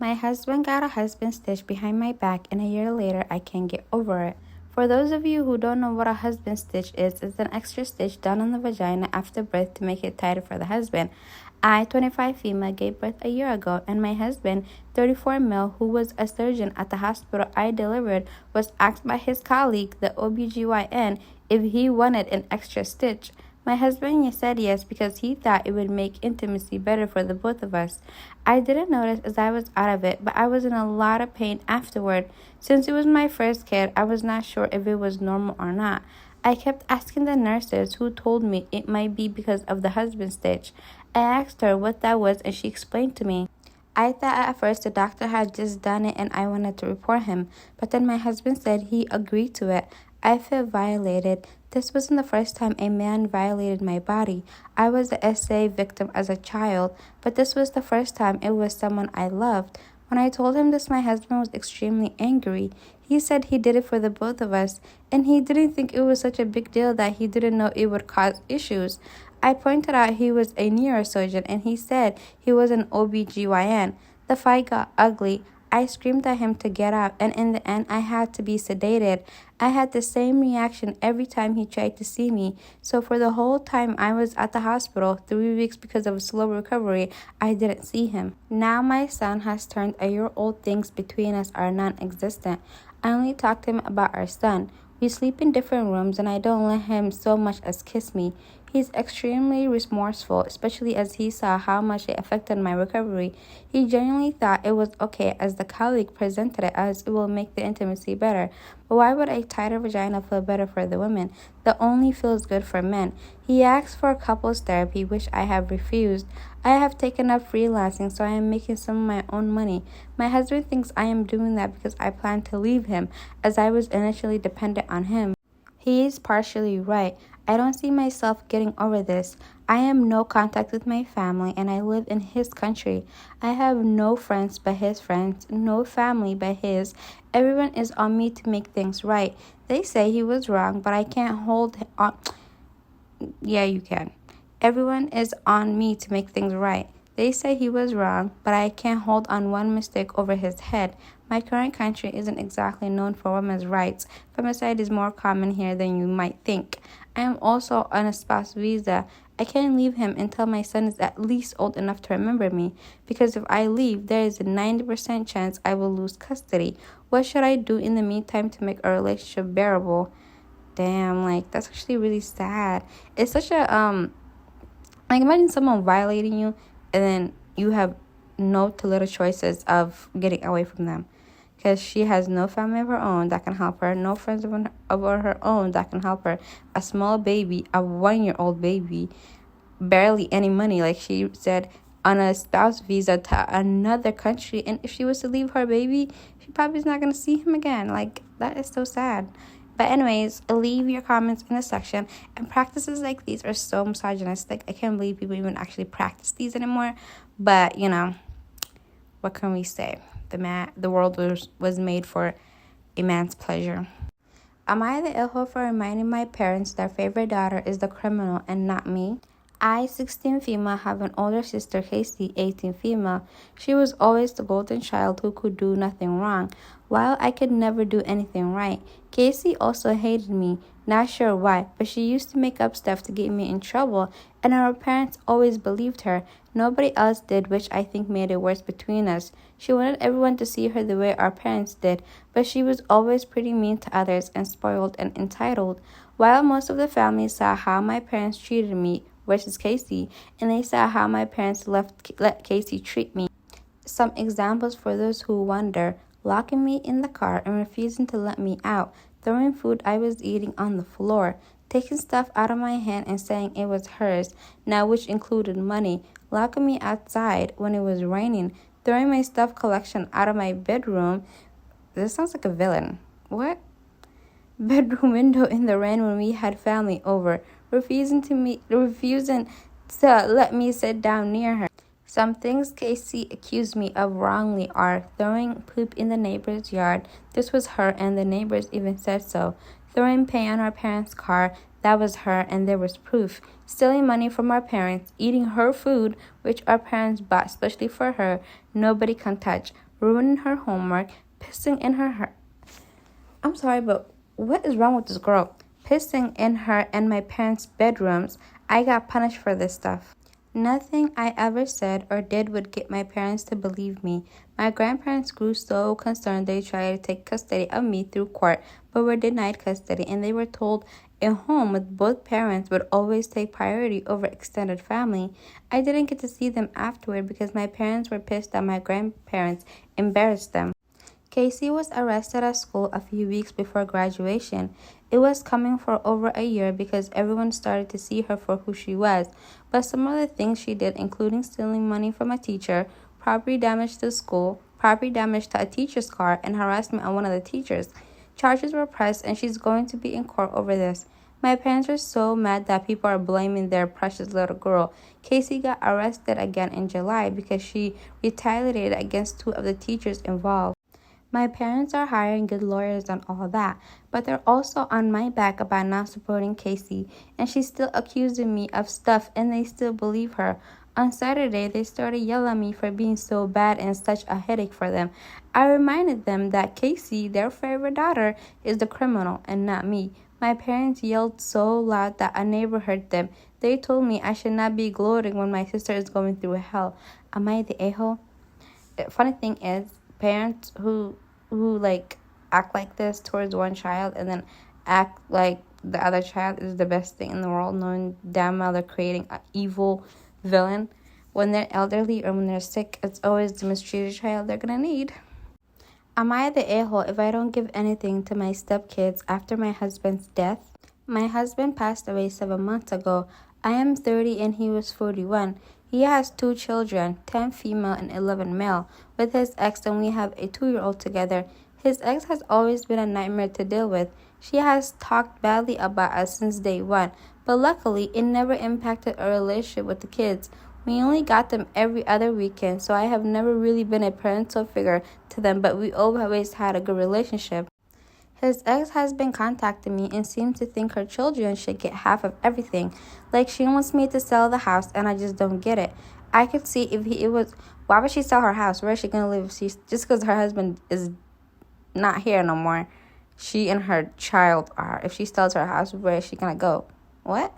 My husband got a husband stitch behind my back, and a year later, I can't get over it. For those of you who don't know what a husband stitch is, it's an extra stitch done on the vagina after birth to make it tighter for the husband. I, 25 female, gave birth a year ago, and my husband, 34 male, who was a surgeon at the hospital I delivered, was asked by his colleague, the OBGYN, if he wanted an extra stitch. My husband said yes because he thought it would make intimacy better for the both of us. I didn't notice as I was out of it, but I was in a lot of pain afterward. Since it was my first kid, I was not sure if it was normal or not. I kept asking the nurses, who told me it might be because of the husband stitch. I asked her what that was, and she explained to me. I thought at first the doctor had just done it and I wanted to report him, but then my husband said he agreed to it. I felt violated. This wasn't the first time a man violated my body. I was a SA victim as a child, but this was the first time it was someone I loved. When I told him this, my husband was extremely angry. He said he did it for the both of us, and he didn't think it was such a big deal that he didn't know it would cause issues. I pointed out he was a neurosurgeon, and he said he was an OBGYN. The fight got ugly. I screamed at him to get out, and in the end, I had to be sedated. I had the same reaction every time he tried to see me. So for the whole time I was at the hospital, 3 weeks because of a slow recovery, I didn't see him. Now my son has turned a year old. Things between us are non-existent. I only talk to him about our son. We sleep in different rooms, and I don't let him so much as kiss me. He's extremely remorseful, especially as he saw how much it affected my recovery. He genuinely thought it was okay as the colleague presented it as it will make the intimacy better. But why would a tighter vagina feel better for the women? That only feels good for men. He asked for couples therapy, which I have refused. I have taken up freelancing, so I am making some of my own money. My husband thinks I am doing that because I plan to leave him, as I was initially dependent on him. He is partially right. I don't see myself getting over this. I have no contact with my family, and I live in his country. I have no friends but his friends, no family but his. Everyone is on me to make things right. They say he was wrong, but I can't hold on. Yeah, you can. Everyone is on me to make things right. They say he was wrong, but I can't hold on one mistake over his head. My current country isn't exactly known for women's rights. Femicide is more common here than you might think. I am also on a spouse visa. I can't leave him until my son is at least old enough to remember me, because if I leave, there is a 90% chance I will lose custody. What should I do in the meantime to make our relationship bearable? Damn, that's actually really sad. It's such a, imagine someone violating you, and then you have no to little choices of getting away from them. Because she has no family of her own that can help her, no friends of her own that can help her. A small baby, a 1-year-old baby, barely any money, like she said, on a spouse visa to another country. And if she was to leave her baby, she probably is not going to see him again. That is so sad. But anyways, leave your comments in the section. And practices like these are so misogynistic. I can't believe people even actually practice these anymore. But, what can we say? The world was made for a man's pleasure. Am I the ill for reminding my parents their favorite daughter is the criminal and not me? I, 16 female, have an older sister, Casey, 18 female. She was always the golden child who could do nothing wrong, while I could never do anything right. Casey also hated me, not sure why, but she used to make up stuff to get me in trouble, and our parents always believed her. Nobody else did, which I think made it worse between us. She wanted everyone to see her the way our parents did, but she was always pretty mean to others and spoiled and entitled. While most of the family saw how my parents treated me versus Casey, and they saw how my parents let Casey treat me. Some examples for those who wonder: locking me in the car and refusing to let me out, throwing food I was eating on the floor, taking stuff out of my hand and saying it was hers, now which included money, locking me outside when it was raining, throwing my stuff collection out of my bedroom. This sounds like a villain. What? Bedroom window in the rain when we had family over, refusing to let me sit down near her. Some things Casey accused me of wrongly are throwing poop in the neighbor's yard. This was her, and the neighbors even said so. Throwing paint on our parents' car. That was her, and there was proof. Stealing money from our parents. Eating her food, which our parents bought especially for her. Nobody can touch. ruining her homework, pissing in her. I'm sorry, but what is wrong with this girl? Pissing in her and my parents' bedrooms. I got punished for this stuff. Nothing I ever said or did would get my parents to believe me. My grandparents grew so concerned they tried to take custody of me through court, but were denied custody, and they were told a home with both parents would always take priority over extended family. I didn't get to see them afterward because my parents were pissed that my grandparents embarrassed them. Casey was arrested at school a few weeks before graduation. It was coming for over a year because everyone started to see her for who she was. But some of the things she did, including stealing money from a teacher, property damage to school, property damage to a teacher's car, and harassment on one of the teachers. Charges were pressed, and she's going to be in court over this. My parents are so mad that people are blaming their precious little girl. Casey got arrested again in July because she retaliated against two of the teachers involved. My parents are hiring good lawyers and all that, but they're also on my back about not supporting Casey, and she's still accusing me of stuff, and they still believe her. On Saturday, they started yelling at me for being so bad and such a headache for them. I reminded them that Casey, their favorite daughter, is the criminal and not me. My parents yelled so loud that a neighbor heard them. They told me I should not be gloating when my sister is going through hell. Am I the a-hole? The funny thing is, parents who like act like this towards one child and then act like the other child is the best thing in the world, knowing damn well they're creating an evil villain. When they're elderly or when they're sick, it's always the mistreated child they're gonna need. Am I the a-hole if I don't give anything to my stepkids after my husband's death? My husband passed away 7 months ago. I am 30 and he was 41. He has 2 children, 10 female and 11 male, with his ex, and we have a 2-year-old together. His ex has always been a nightmare to deal with. She has talked badly about us since day one, but luckily it never impacted our relationship with the kids. We only got them every other weekend, so I have never really been a parental figure to them, but we always had a good relationship. His ex has been contacting me and seems to think her children should get half of everything. Like she wants me to sell the house and I just don't get it. I could see if it was, why would she sell her house? Where is she going to live? Just because her husband is not here no more, she and her child are. If she sells her house, where is she going to go? What?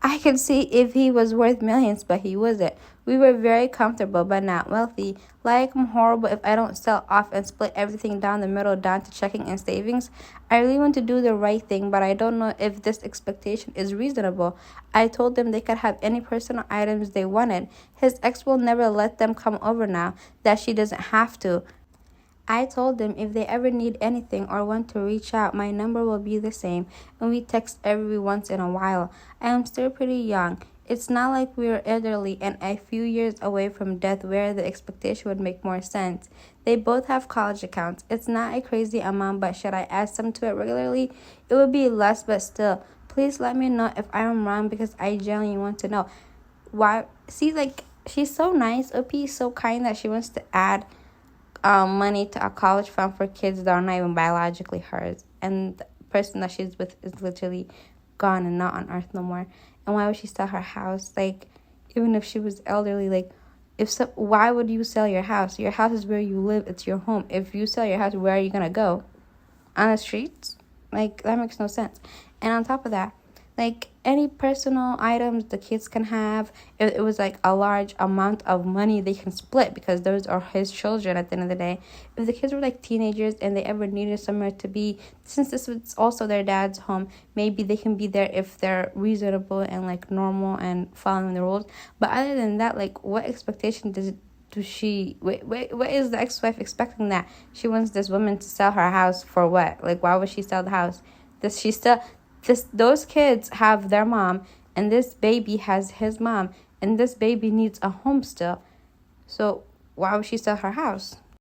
I could see if he was worth millions, but he wasn't. We were very comfortable, but not wealthy. Like, I'm horrible if I don't sell off and split everything down the middle down to checking and savings. I really want to do the right thing, but I don't know if this expectation is reasonable. I told them they could have any personal items they wanted. His ex will never let them come over now that she doesn't have to. I told them if they ever need anything or want to reach out, my number will be the same, and we text every once in a while. I am still pretty young. It's not like we are elderly and a few years away from death where the expectation would make more sense. They both have college accounts. It's not a crazy amount, but should I add some to it regularly? It would be less, but still. Please let me know if I am wrong because I genuinely want to know. Why? See, like, she's so nice. OP is so kind that she wants to add money to a college fund for kids that are not even biologically hers, and the person that she's with is literally gone and not on earth no more. And why would she sell her house? Like, even if she was elderly, like, why would you sell your house? Your house is where you live. It's your home. If you sell your house, where are you gonna go? On the streets? Like, that makes no sense. And on top of that, like, any personal items the kids can have, if it was like a large amount of money they can split because those are his children at the end of the day. If the kids were like teenagers and they ever needed somewhere to be, since this was also their dad's home, maybe they can be there if they're reasonable and like normal and following the rules. But other than that, like, what expectation what is the ex-wife expecting that she wants this woman to sell her house for? What? Like, why would she sell the house? Those kids have their mom, and this baby has his mom, and this baby needs a home still. So why would she sell her house?